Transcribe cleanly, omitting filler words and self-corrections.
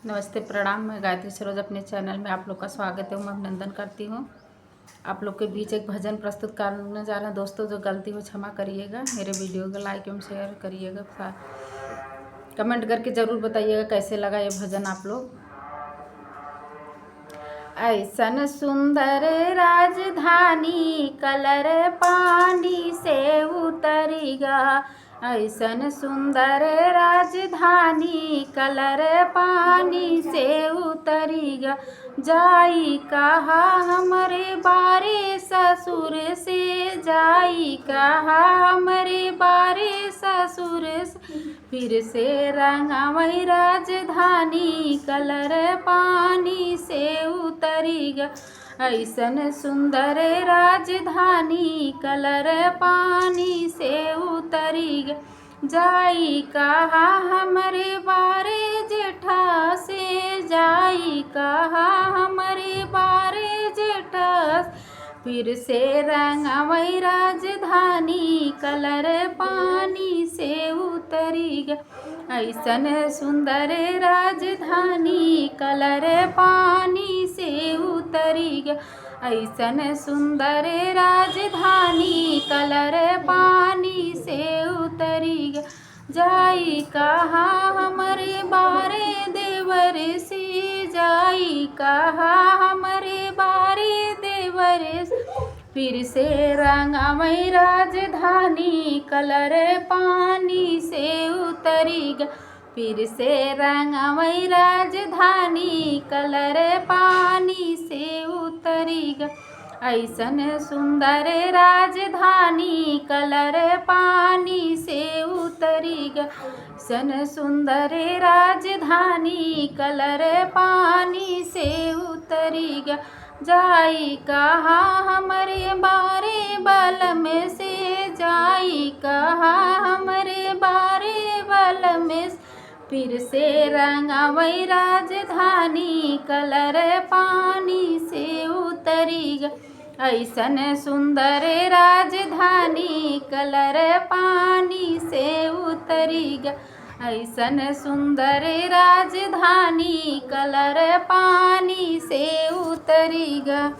नमस्ते, प्रणाम। मैं गायत्री सरोज अपने चैनल में आप लोग का स्वागत है, मैं अभिनंदन करती हूँ। आप लोग के बीच एक भजन प्रस्तुत करने जा रहे हैं। दोस्तों, जो गलती हो क्षमा करिएगा। मेरे वीडियो को लाइक एवं शेयर करिएगा। कमेंट करके ज़रूर बताइएगा कैसे लगा ये भजन आप लोग। ऐसन सुंदर राजधानी कलर पानी से उतरेगा। ऐसन सुंदर राजधानी कलर पानी से उतरेगा। जाई कहा हमरे बारे ससुर से, जाई कहा हमरे बारे ससुर से। फिर से रंगावई राजधानी कलर पानी से उतरेगा। ऐसन सुंदर राजधानी कलर पानी से उतरेगा। जाई कहा हमरे बारे जेठा से, जाई कहा हमरे बारे जेठा से। फिर से रंगावई राजधानी कलर पानी से उतरेगा। ऐसन सुंदर राजधानी कलर पानी से उतरेगा। ऐसन सुंदर राजधानी कलर पानी से उतरेगा। जाई कहा हमरे बारे देवर से, जाई कहा हमरे बारे देवर से। फिर से रंगावई राजधानी कलर पानी से उतरेगा। फिर से रंगावई राजधानी कलर पानी से उतरेगा। ऐसन सुंदर राजधानी कलर पानी से उतरेगा। ऐसन सुंदर राजधानी कलर पानी से उतरेगा। जाई कहा हमरे बारे बलम से, जाई कहा हमरे बारे बलम से। फिर से रंगावई राजधानी कलर पानी से उतरेगा। ऐसन सुंदर राजधानी कलर पानी से उतरेगा। ऐसन सुंदर राजधानी कलर पानी से उतरेगा।